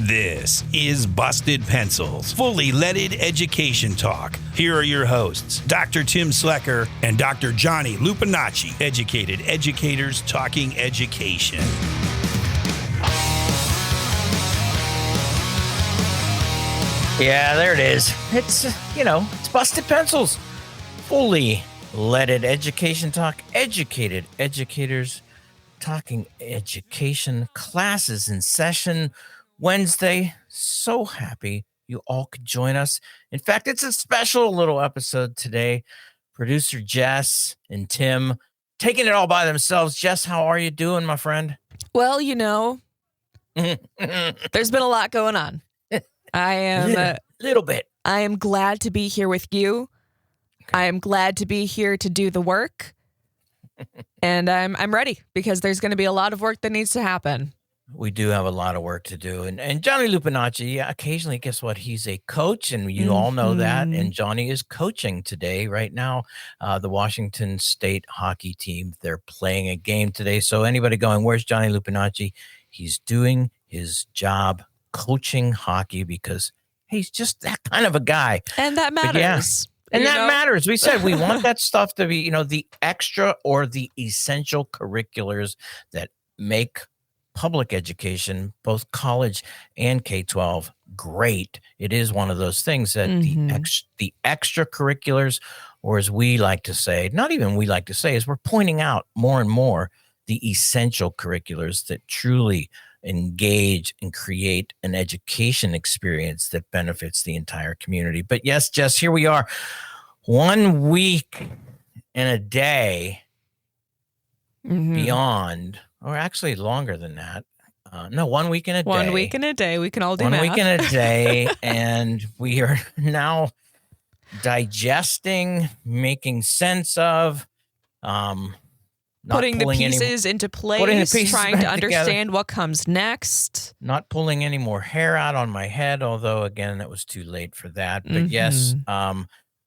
This is Busted Pencils, fully leaded education talk. Here are your hosts, Dr. Tim Slecker and Dr. Johnny Lupinacci, educated educators talking education. Yeah, there it is. It's Busted Pencils, fully leaded education talk, educated educators talking education, classes in session Wednesday. So happy you all could join us. In fact, it's a special little episode today. Producer Jess and Tim taking it all by themselves. Jess, how are you doing, my friend? Well, there's been a lot going on. I am a little bit. I am glad to be here with you. Okay. I am glad to be here to do the work. And I'm ready because there's going to be a lot of work that needs to happen. We do have a lot of work to do. And Johnny Lupinacci, occasionally, guess what? He's a coach, and you all know that. And Johnny is coaching today, right now. The Washington State hockey team, they're playing a game today. So anybody going, where's Johnny Lupinacci? He's doing his job coaching hockey because he's just that kind of a guy. And that matters. And that matters. We said we want that stuff to be, the extra or the essential curriculars that make public education, both college and K-12, great. It is one of those things that the extracurriculars, or as we like to say, not even we like to say, is we're pointing out more and more the essential curriculars that truly engage and create an education experience that benefits the entire community. But yes, Jess, here we are, 1 week and a day beyond, or actually longer than that. 1 week and a day. 1 week and a day. We can all do 1 math. week and a day. And we are now digesting, making sense of, putting the pieces into place, trying to understand what comes next. Not pulling any more hair out on my head, although, again, it was too late for that. But yes,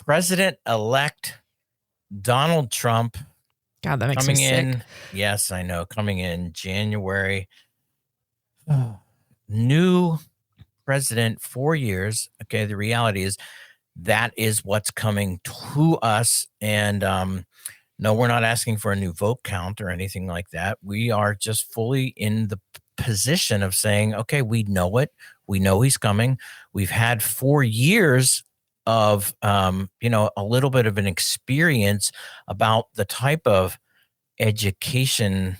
President-elect Donald Trump. God, that makes coming me in. sick. Yes, I know. Coming in January. New president, 4 years. Okay, the reality is that is what's coming to us. And no, we're not asking for a new vote count or anything like that. We are just fully in the position of saying, okay, we know it. We know he's coming. We've had 4 years of, a little bit of an experience about the type of education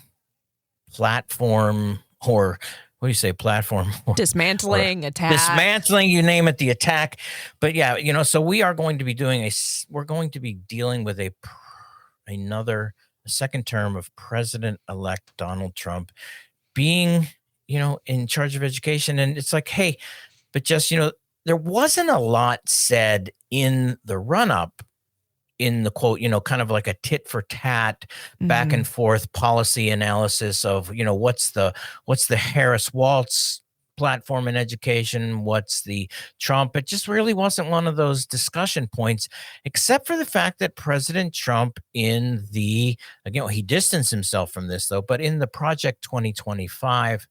platform, or what do you say, platform? Dismantling, attack. Dismantling, you name it, the attack. But yeah, so we are going to be we're going to be dealing with a second term of President-elect Donald Trump being, in charge of education. And it's like, hey, but just, there wasn't a lot said in the run-up, in the quote, kind of like a tit for tat, back and forth policy analysis of, what's the Harris-Walz platform in education, what's the Trump. It just really wasn't one of those discussion points, except for the fact that President Trump he distanced himself from this though, but in the Project 2025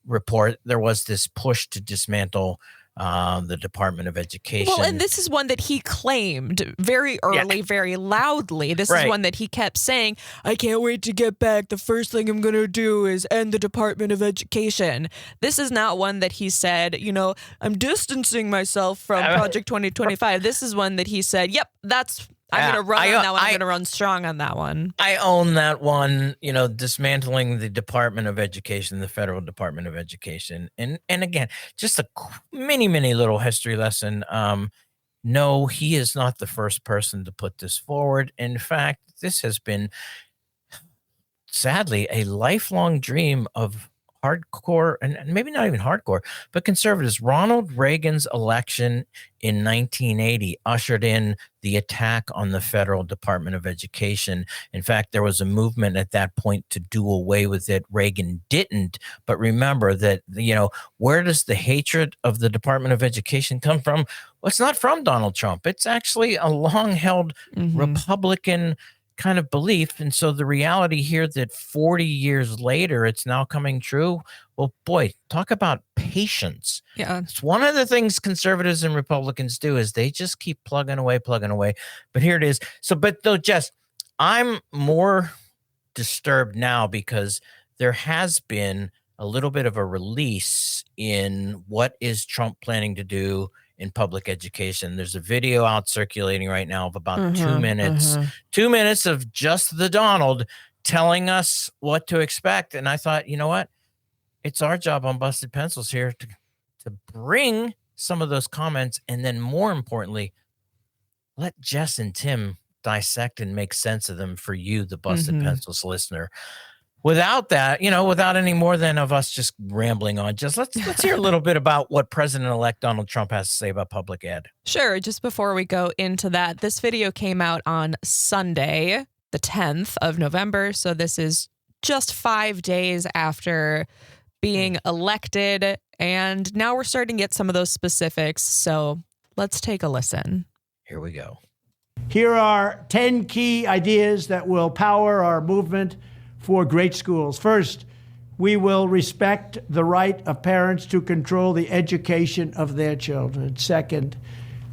report, there was this push to dismantle the Department of Education. Well, and this is one that he claimed very early, very loudly. This is one that he kept saying, I can't wait to get back. The first thing I'm going to do is end the Department of Education. This is not one that he said, I'm distancing myself from Project 2025. This is one that he said, yep, I'm going to run on that one. I'm going to run strong on that one. I own that one, dismantling the Department of Education, the federal Department of Education. And again, just a mini little history lesson. No, he is not the first person to put this forward. In fact, this has been, sadly, a lifelong dream of hardcore, and maybe not even hardcore, but conservatives. Ronald Reagan's election in 1980 ushered in the attack on the federal Department of Education. In fact, there was a movement at that point to do away with it. Reagan didn't, but remember that, where does the hatred of the Department of Education come from? Well, it's not from Donald Trump. It's actually a long-held Republican kind of belief. And so the reality here that 40 years later, it's now coming true. Well, boy, talk about patience. Yeah. It's one of the things conservatives and Republicans do is they just keep plugging away. But here it is. So, but though, Jess, I'm more disturbed now because there has been a little bit of a release in what is Trump planning to do in public education. There's a video out circulating right now of about 2 minutes, 2 minutes of just the Donald telling us what to expect. And I thought, you know what? It's our job on Busted Pencils here to bring some of those comments. And then more importantly, let Jess and Tim dissect and make sense of them for you, the Busted Pencils listener. Without that, without any more than of us just rambling on, just let's hear a little bit about what President-elect Donald Trump has to say about public ed. Sure. Just before we go into that, this video came out on Sunday, the 10th of November. So this is just 5 days after being elected. And now we're starting to get some of those specifics. So let's take a listen. Here we go. Here are 10 key ideas that will power our movement for great schools. First, we will respect the right of parents to control the education of their children. Second,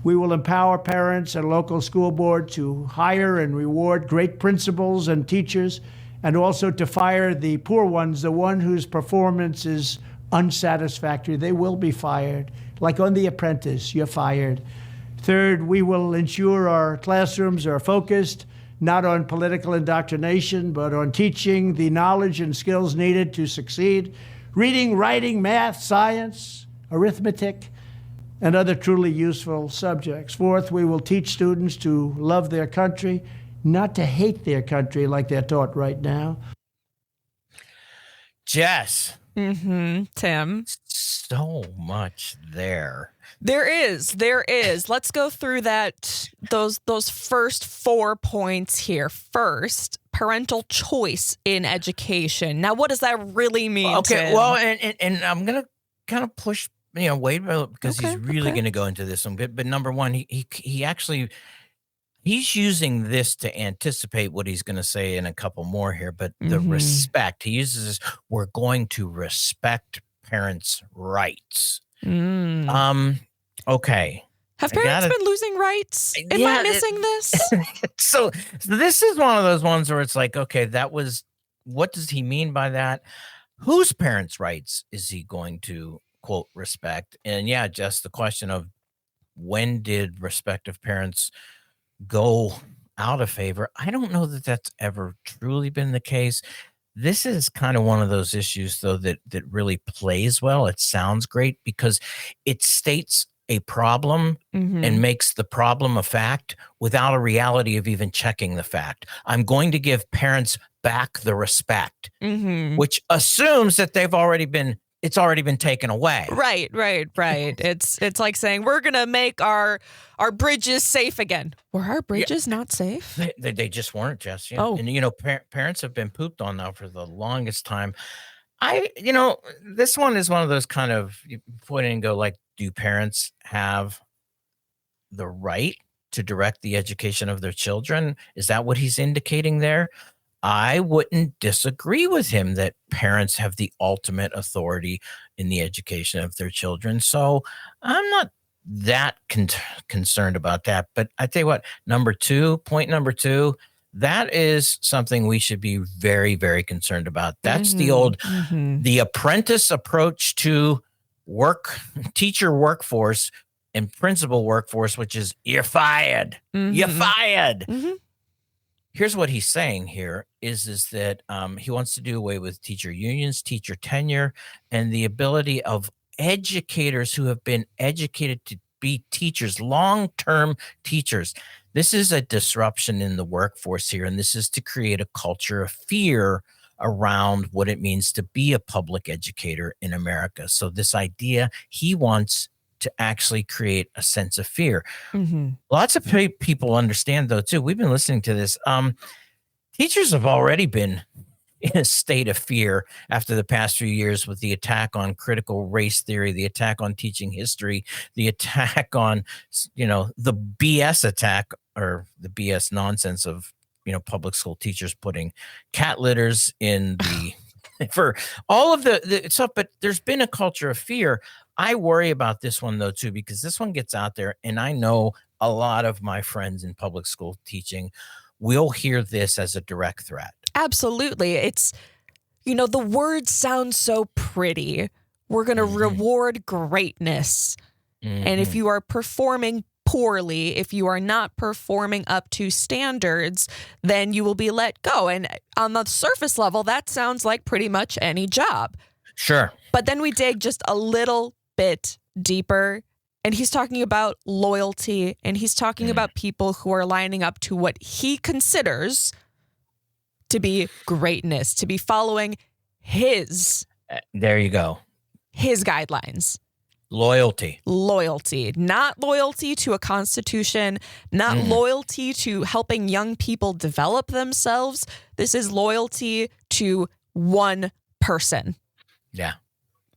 we will empower parents and local school board to hire and reward great principals and teachers, and also to fire the poor ones, the one whose performance is unsatisfactory. They will be fired. Like on The Apprentice, you're fired. Third, we will ensure our classrooms are focused not on political indoctrination, but on teaching the knowledge and skills needed to succeed. Reading, writing, math, science, arithmetic, and other truly useful subjects. Fourth, we will teach students to love their country, not to hate their country like they're taught right now. Jess. Tim. So much there. There is. Let's go through those first 4 points here. First, parental choice in education. Now, what does that really mean? Okay, Tim? well, and I'm gonna kind of push, Wade, because he's really gonna go into this one. But number one, he actually he's using this to anticipate what he's gonna say in a couple more here. But the respect he uses is we're going to respect parents' rights. Okay. Have parents been losing rights? Am I missing this? So this is one of those ones where it's like, okay, what does he mean by that? Whose parents' rights is he going to, quote, respect? And yeah, just the question of when did respective parents go out of favor? I don't know that that's ever truly been the case. This is kind of one of those issues, though, that really plays well. It sounds great because it states a problem and makes the problem a fact without a reality of even checking the fact. I'm going to give parents back the respect, which assumes that it's already been taken away. Right. It's like saying we're gonna make our bridges safe again. Were our bridges not safe? They just weren't, Jess. Yeah. Oh. And parents have been pooped on now for the longest time. This one is one of those kind of, you put in and go like, do parents have the right to direct the education of their children? Is that what he's indicating there? I wouldn't disagree with him that parents have the ultimate authority in the education of their children. So I'm not that concerned about that. But I tell you what, point number two, that is something we should be very, very concerned about. That's the old, the apprentice approach to teacher workforce and principal workforce, which is you're fired. You're fired. Here's what he's saying here is that he wants to do away with teacher unions, teacher tenure, and the ability of educators who have been educated to be teachers, long-term teachers. This is a disruption in the workforce here, and this is to create a culture of fear around what it means to be a public educator in America. So this idea, he wants to actually create a sense of fear. Lots of people understand, though, too. We've been listening to this. Teachers have already been in a state of fear after the past few years with the attack on critical race theory, the attack on teaching history, the attack on, the BS attack or the BS nonsense of public school teachers putting cat litters in the for all of the stuff. But there's been a culture of fear. I worry about this one though too, because this one gets out there, and I know a lot of my friends in public school teaching will hear this as a direct threat. Absolutely. It's, the words sound so pretty. We're going to reward greatness. And if you are performing poorly, if you are not performing up to standards, then you will be let go. And on the surface level, that sounds like pretty much any job. Sure. But then we dig just a little bit deeper, and he's talking about loyalty, and he's talking about people who are lining up to what he considers to be greatness, to be following his there you go. His guidelines. Loyalty, not loyalty to a constitution, not loyalty to helping young people develop themselves. This is loyalty to one person. Yeah.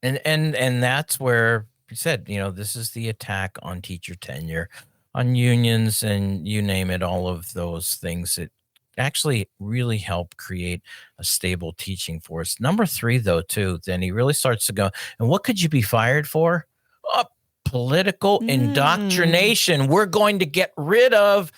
And that's where you said, this is the attack on teacher tenure, on unions, and you name it, all of those things that actually really help create a stable teaching force. Number 3, though, too, then he really starts to go, and what could you be fired for? Political indoctrination. We're going to get rid of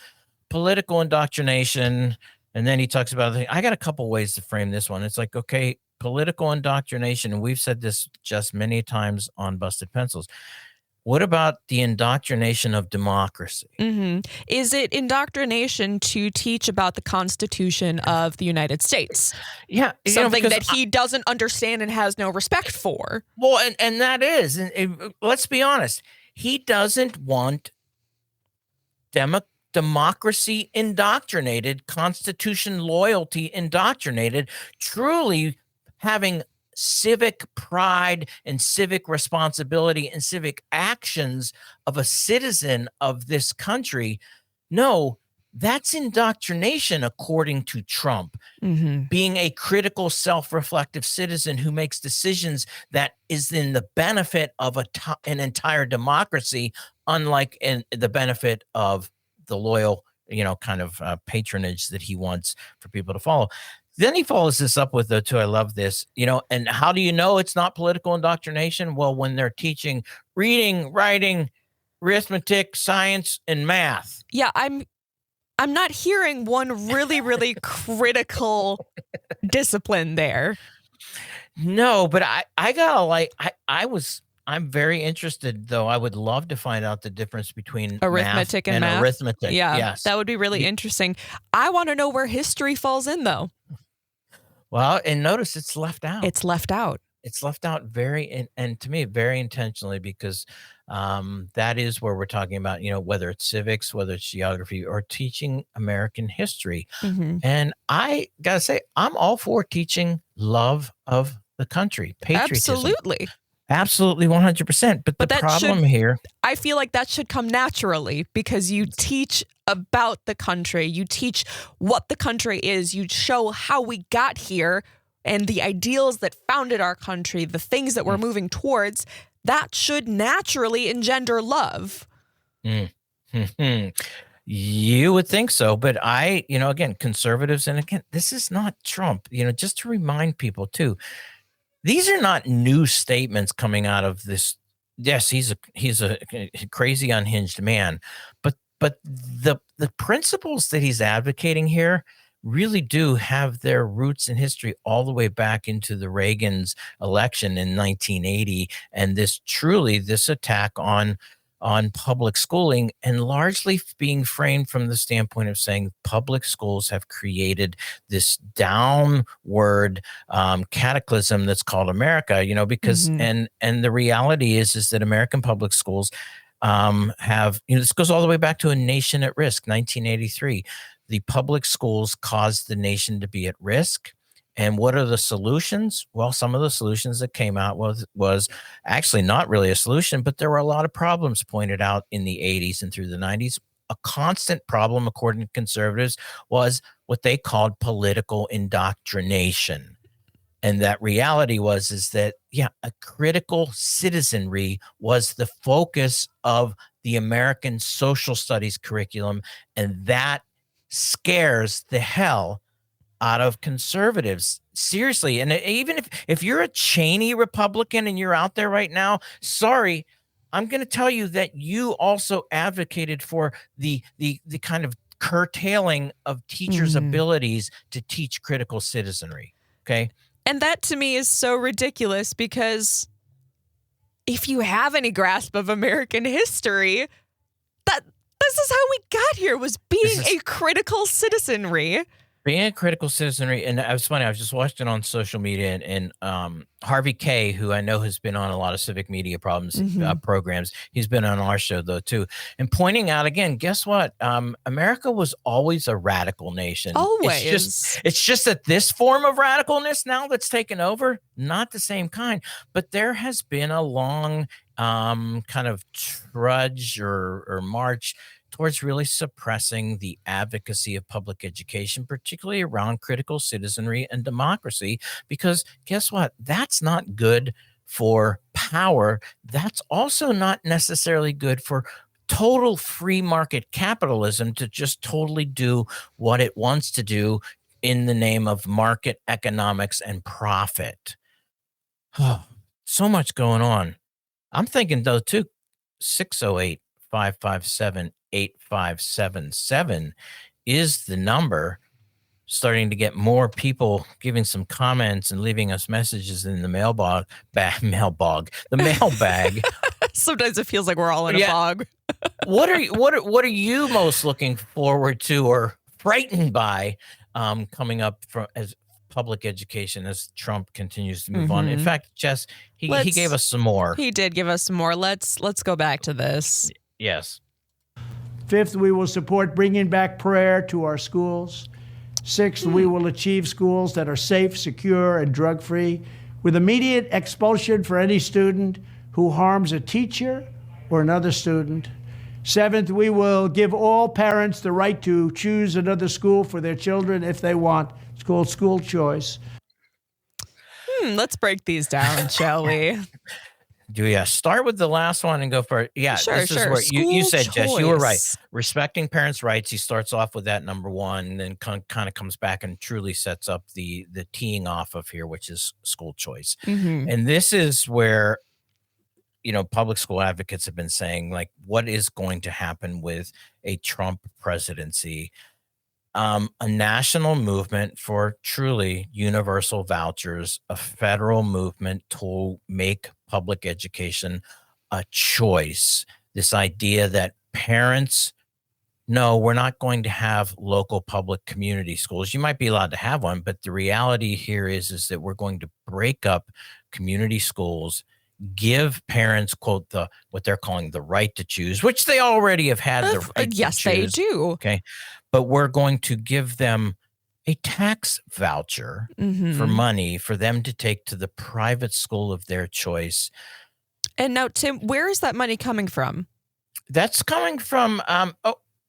political indoctrination. And then he talks about, I got a couple ways to frame this one. It's like, okay, political indoctrination, and we've said this just many times on Busted Pencils. What about the indoctrination of democracy? Is it indoctrination to teach about the Constitution of the United States? Yeah. Something that he doesn't understand and has no respect for. Well, and that is, let's be honest, he doesn't want democracy indoctrinated, Constitution loyalty indoctrinated, truly having civic pride and civic responsibility and civic actions of a citizen of this country. No, that's indoctrination, according to Trump. Being a critical, self-reflective citizen who makes decisions that is in the benefit of an entire democracy, unlike in the benefit of the loyal, kind of patronage that he wants for people to follow. Then he follows this up with, too, I love this, and how do you know it's not political indoctrination? Well, when they're teaching reading, writing, arithmetic, science, and math. Yeah, I'm not hearing one really, really critical discipline there. No, but I'm very interested, though. I would love to find out the difference between arithmetic and math. Arithmetic. Yeah, yes. That would be really interesting. I want to know where history falls in, though. Well, and notice it's left out. It's left out. It's left out and to me, very intentionally, because that is where we're talking about, whether it's civics, whether it's geography, or teaching American history. And I got to say, I'm all for teaching love of the country, patriotism. Absolutely 100%. But the problem here, I feel like that should come naturally, because you teach about the country. You teach what the country is. You show how we got here and the ideals that founded our country, the things that we're moving towards. That should naturally engender love. You would think so. But again, conservatives, and again, this is not Trump, just to remind people too, these are not new statements coming out of this. Yes, he's a crazy, unhinged man, but the principles that he's advocating here really do have their roots in history all the way back into the Reagan's election in 1980, and this attack on public schooling, and largely being framed from the standpoint of saying public schools have created this downward cataclysm that's called America, because and the reality is that American public schools have, this goes all the way back to A Nation at Risk, 1983. The public schools caused the nation to be at risk. And what are the solutions? Well, some of the solutions that came out was actually not really a solution, but there were a lot of problems pointed out in the 80s and through the 90s. A constant problem, according to conservatives, was what they called political indoctrination. And that reality is that a critical citizenry was the focus of the American social studies curriculum, and that scares the hell out of conservatives. Seriously. And even if you're a Cheney Republican and you're out there right now, sorry, I'm going to tell you that you also advocated for the kind of curtailing of teachers' abilities to teach critical citizenry. Okay. And that to me is so ridiculous, because if you have any grasp of American history, this is how we got here, was being a critical citizenry. Being a critical citizenry. And it was funny, I was just watching on social media, and Harvey K., who I know has been on a lot of civic media programs, he's been on our show though too, and pointing out again, guess what? America was always a radical nation. Always. It's just that this form of radicalness now that's taken over, not the same kind, but there has been a long kind of trudge or march towards really suppressing the advocacy of public education, particularly around critical citizenry and democracy, because guess what? That's not good for power. That's also not necessarily good for total free market capitalism to just totally do what it wants to do in the name of market economics and profit. Oh, so much going on. I'm thinking though too, 608-557-8577 is the number. Starting to get more people giving some comments and leaving us messages in the mailbag. Sometimes it feels like we're all in a bog. What are you most looking forward to or frightened by coming up from as public education as Trump continues to move on? In fact, Jess, he gave us some more. He did give us some more. Let's go back to this. Yes. Fifth, we will support bringing back prayer to our schools. Sixth, we will achieve schools that are safe, secure, and drug-free, with immediate expulsion for any student who harms a teacher or another student. Seventh, we will give all parents the right to choose another school for their children if they want. It's called school choice. Let's break these down, shall we? Do we start with the last one and go for it? Yeah, sure. This is where you said, Jess, you were right. Respecting parents' rights. He starts off with that number one, and then kind of comes back and truly sets up the teeing off of here, which is school choice. And this is where, public school advocates have been saying, like, what is going to happen with a Trump presidency? A national movement for truly universal vouchers, a federal movement to make public education a choice. This idea that parents, no, we're not going to have local public community schools. You might be allowed to have one, but the reality here is that we're going to break up community schools, give parents, quote, what they're calling the right to choose, which they already have had the right to choose. Yes, they do. Okay. But we're going to give them a tax voucher for money for them to take to the private school of their choice. And now, Tim, where is that money coming from? That's coming from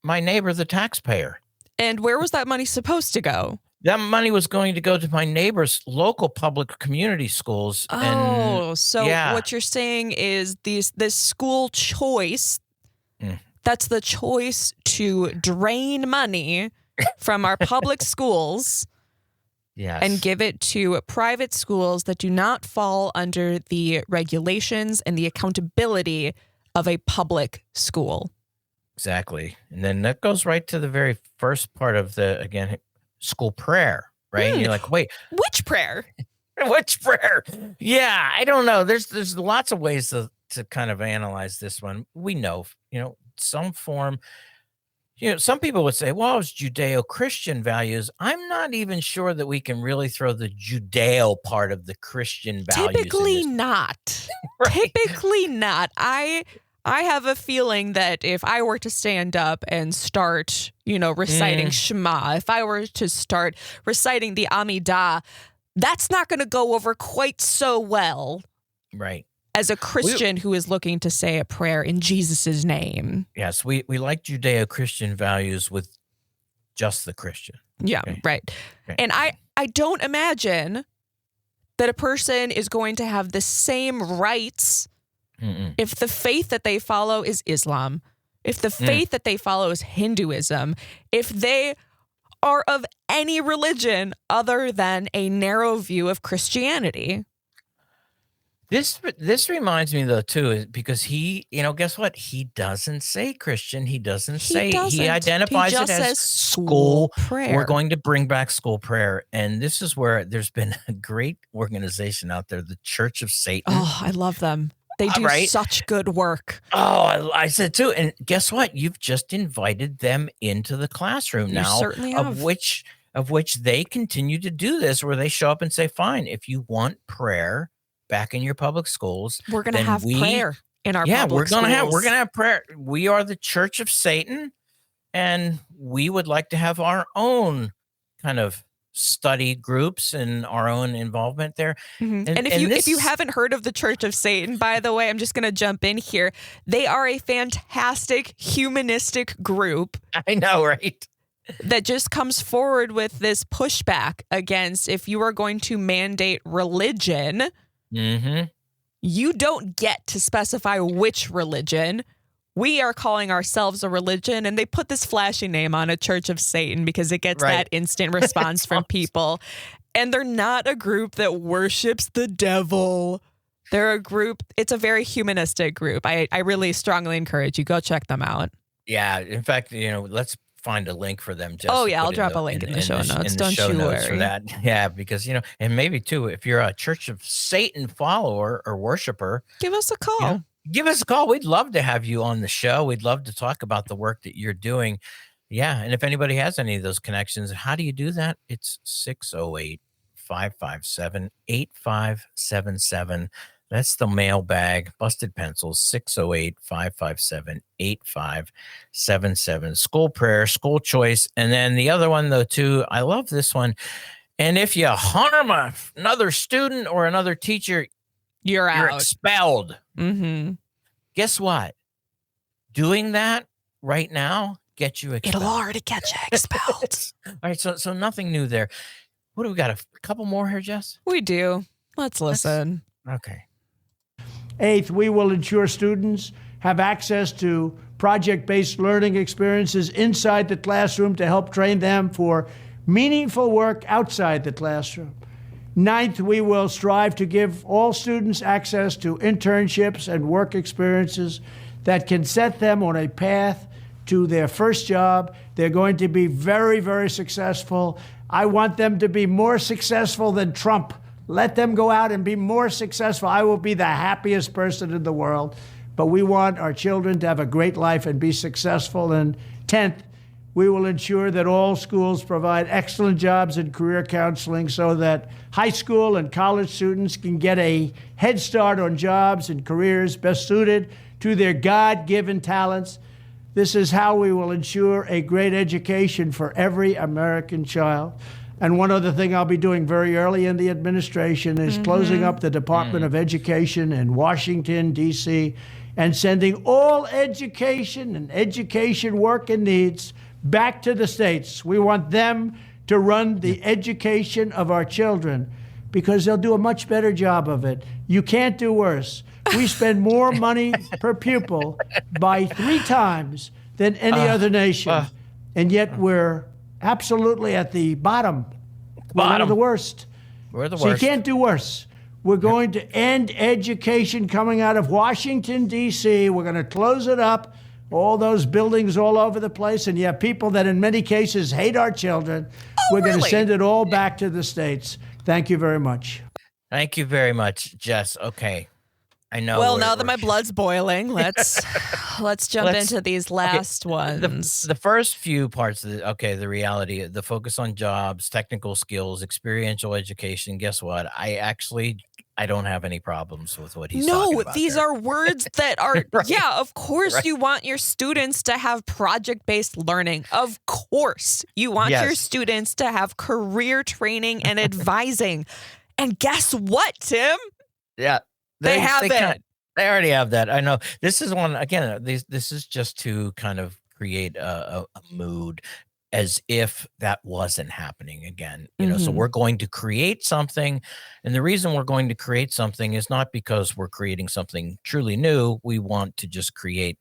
my neighbor, the taxpayer. And where was that money supposed to go? That money was going to go to my neighbor's local public community schools. What you're saying is this school choice, that's the choice to drain money from our public schools and give it to private schools that do not fall under the regulations and the accountability of a public school. Exactly. And then that goes right to the very first part of school prayer, right? And you're like, wait. Which prayer? Which prayer? Yeah, I don't know. There's lots of ways to kind of analyze this one. We know, some form, some people would say, well, it's Judeo-Christian values. I'm not even sure that we can really throw the Judeo part of the Christian values. Typically not. Right. Typically not. I have a feeling that if I were to stand up and start, reciting Shema, if I were to start reciting the Amidah, that's not going to go over quite so well. Right. As a Christian who is looking to say a prayer in Jesus' name. Yes, we like Judeo-Christian values with just the Christian. Yeah, okay. Right. Okay. And I don't imagine that a person is going to have the same rights if the faith that they follow is Islam, if the faith that they follow is Hinduism, if they are of any religion other than a narrow view of Christianity. This reminds me though too, is because he, guess what? He doesn't say Christian. He doesn't say. He identifies just it as says school prayer. We're going to bring back school prayer, and this is where there's been a great organization out there, the Church of Satan. Oh, I love them. They do such good work. Oh, I said too. And guess what? You've just invited them into the classroom now, certainly have. of which they continue to do this, where they show up and say, "Fine, if you want prayer back in your public schools, we're going to have prayer in our public schools. We're going to have prayer. We are the Church of Satan, and we would like to have our own kind of study groups and our own involvement there." Mm-hmm. And if you haven't heard of the Church of Satan, by the way, I'm just going to jump in here. They are a fantastic humanistic group. I know, right? That just comes forward with this pushback against, if you are going to mandate religion, you don't get to specify which religion. We are calling ourselves a religion, and they put this flashy name on a Church of Satan because it gets that instant response from people. And they're not a group that worships the devil. They're a group, it's a very humanistic group. I really strongly encourage you, go check them out. Yeah, in fact, let's find a link for them. Just I'll drop a link in the show notes. Don't you worry. For that. Yeah, because, and maybe too, if you're a Church of Satan follower or worshiper, give us a call. Give us a call. We'd love to have you on the show. We'd love to talk about the work that you're doing. Yeah. And if anybody has any of those connections, how do you do that? It's 608-557-8577. That's the mailbag. Busted Pencils, 608-557-8577. School prayer, school choice. And then the other one, though, too, I love this one. And if you harm another student or another teacher, you're out. You're expelled. Mm-hmm. Guess what? Doing that right now gets you expelled. It'll already get you expelled. All right, so nothing new there. What do we got? A couple more here, Jess? We do. Let's listen. Okay. 8th, we will ensure students have access to project-based learning experiences inside the classroom to help train them for meaningful work outside the classroom. 9th, we will strive to give all students access to internships and work experiences that can set them on a path to their first job. They're going to be very, very successful. I want them to be more successful than Trump. Let them go out and be more successful. I will be the happiest person in the world. But we want our children to have a great life and be successful. And 10th, we will ensure that all schools provide excellent jobs and career counseling so that high school and college students can get a head start on jobs and careers best suited to their God-given talents. This is how we will ensure a great education for every American child. And one other thing I'll be doing very early in the administration is closing up the Department of Education in Washington, D.C., and sending all education and education work and needs back to the states. We want them to run the education of our children because they'll do a much better job of it. You can't do worse. We spend more money per pupil by 3 times than any other nation, and yet we're absolutely at the bottom. We're one of the worst. We're the worst. So you can't do worse. We're going to end education coming out of Washington, D.C. We're going to close it up, all those buildings all over the place, and you have people that in many cases hate our children. We're going to send it all back to the states. Thank you very much. Thank you very much, Jess. Okay. I know. Well, now that my blood's boiling, let's jump into these last ones. The first few parts of the reality, the focus on jobs, technical skills, experiential education. Guess what? I don't have any problems with what he's talking about. No, these are words that are, of course you want your students to have project-based learning. Of course you want your students to have career training and advising. And guess what, Tim? Yeah. They have it. They already have that. I know. This is one, again, this is just to kind of create a mood as if that wasn't happening again. So we're going to create something. And the reason we're going to create something is not because we're creating something truly new. We want to just create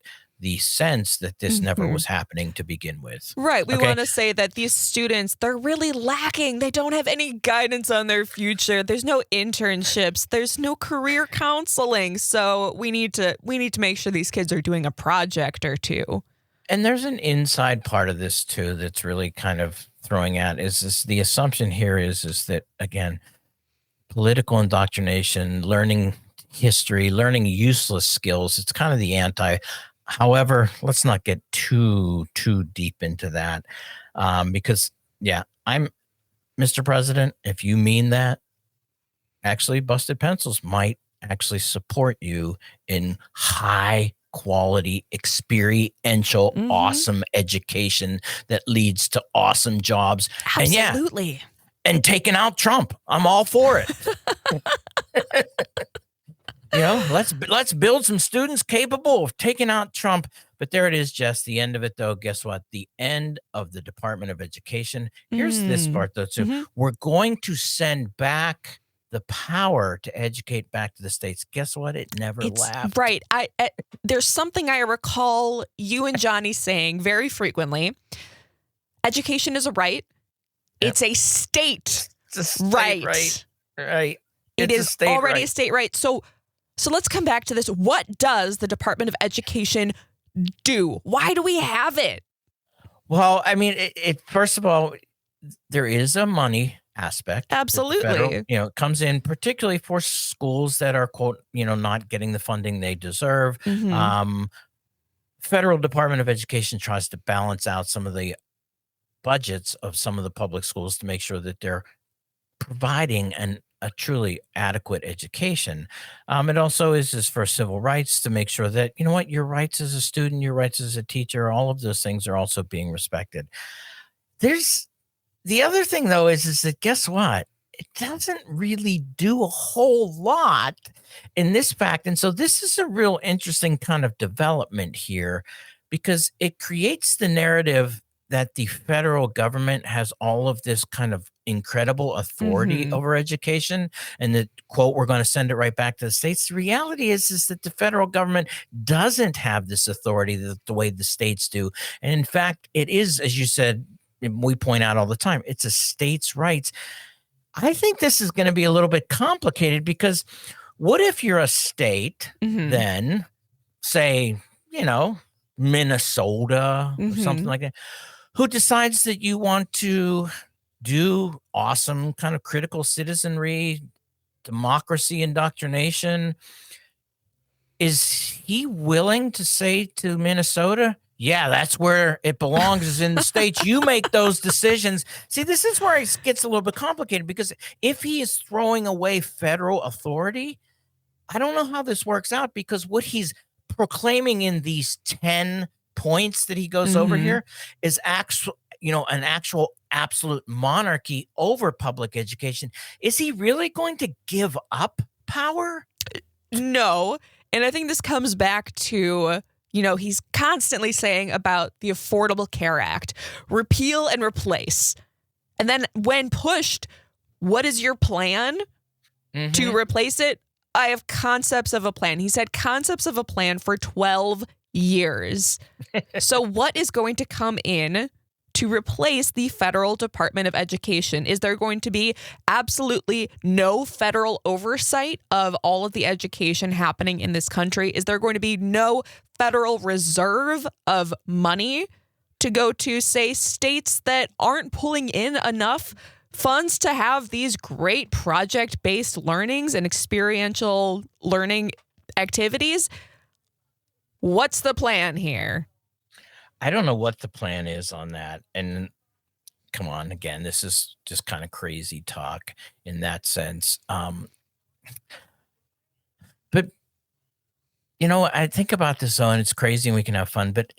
the sense that this never was happening to begin with. Right. We want to say that these students, they're really lacking. They don't have any guidance on their future. There's no internships. There's no career counseling. So we need to make sure these kids are doing a project or two. And there's an inside part of this too that's really kind of throwing at is this, the assumption here is that, again, political indoctrination, learning history, learning useless skills, it's kind of the anti. However, let's not get too deep into that because, I'm Mr. President, if you mean that, actually Busted Pencils might actually support you in high quality, experiential, awesome education that leads to awesome jobs. Absolutely. And taking out Trump. I'm all for it. Let's build some students capable of taking out Trump. But there it is, Jess. The end of it, though. Guess what? The end of the Department of Education. Here's this part, though, too. We're going to send back the power to educate back to the states. Guess what? It never left. Right. There's something I recall you and Johnny saying very frequently. Education is a right. Yep. It's a state, right. Right. It is already a state right. So let's come back to this. What does the Department of Education do? Why do we have it? Well, I mean, it first of all, there is a money aspect. Absolutely. Federal, comes in particularly for schools that are, quote, not getting the funding they deserve. Federal Department of Education tries to balance out some of the budgets of some of the public schools to make sure that they're providing a truly adequate education. It also is for civil rights to make sure that, your rights as a student, your rights as a teacher, all of those things are also being respected. There's the other thing, though, is that guess what? It doesn't really do a whole lot in this fact. And so this is a real interesting kind of development here because it creates the narrative that the federal government has all of this kind of incredible authority over education and that, quote, we're going to send it right back to the states. The reality is that the federal government doesn't have this authority the way the states do. And in fact, it is, as you said, we point out all the time, it's a states' rights. I think this is going to be a little bit complicated because what if you're a state, then say, Minnesota or something like that, who decides that you want to do awesome kind of critical citizenry, democracy indoctrination? Is he willing to say to Minnesota, yeah, that's where it belongs, is in the states. You make those decisions. See, this is where it gets a little bit complicated because if he is throwing away federal authority, I don't know how this works out because what he's proclaiming in these 10 points that he goes over here is an actual absolute monarchy over public education. Is he really going to give up power? No. And I think this comes back to, he's constantly saying about the Affordable Care Act, repeal and replace. And then when pushed, what is your plan to replace it? I have concepts of a plan. He said concepts of a plan for 12 years. So what is going to come in to replace the federal Department of Education? Is there going to be absolutely no federal oversight of all of the education happening in this country? Is there going to be no federal reserve of money to go to, say, states that aren't pulling in enough funds to have these great project-based learnings and experiential learning activities? What's the plan here? I don't know what the plan is on that. And come on, again, this is just kind of crazy talk in that sense. But, I think about this though, and it's crazy and we can have fun, but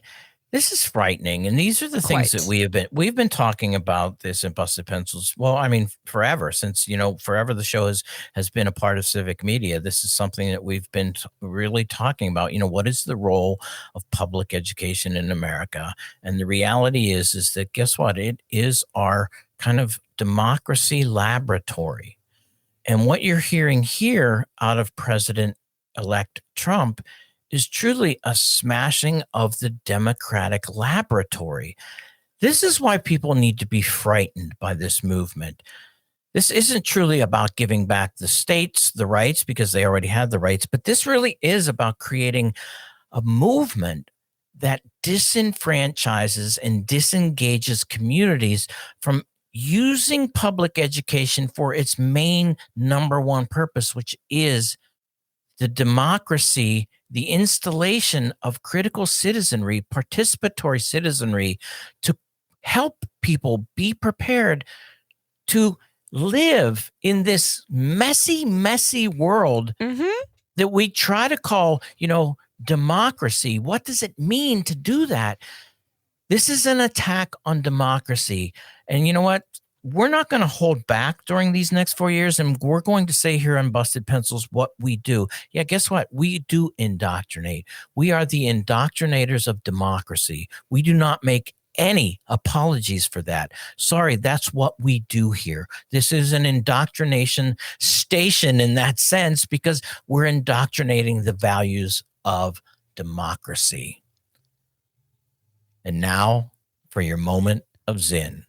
this is frightening. And these are the things that we've been talking about this in Busted Pencils. Well, I mean, forever, since, forever the show has been a part of civic media. This is something that we've been really talking about. What is the role of public education in America? And the reality is that guess what? It is our kind of democracy laboratory. And what you're hearing here out of President-elect Trump is truly a smashing of the democratic laboratory. This is why people need to be frightened by this movement. This isn't truly about giving back the states the rights because they already had the rights, but this really is about creating a movement that disenfranchises and disengages communities from using public education for its main number one purpose, which is the democracy, the installation of critical citizenry, participatory citizenry, to help people be prepared to live in this messy world that we try to call, democracy. What does it mean to do that? This is an attack on democracy. And you know what? We're not going to hold back during these next 4 years, and we're going to say here on Busted Pencils what we do. Yeah, guess what? We do indoctrinate. We are the indoctrinators of democracy. We do not make any apologies for that. Sorry, that's what we do here. This is an indoctrination station in that sense because we're indoctrinating the values of democracy. And now for your moment of Zen.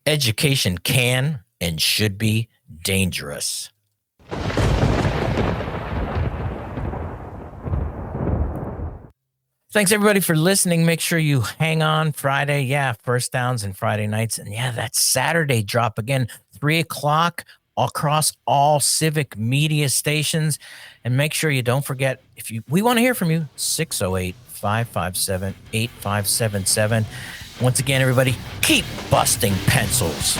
Education can and should be dangerous. Thanks, everybody, for listening. Make sure you hang on Friday. Yeah, First Downs and Friday nights. And yeah, that Saturday drop again, 3 o'clock across all civic media stations. And make sure you don't forget, we want to hear from you, 608-557-8577. Once again, everybody, keep busting pencils.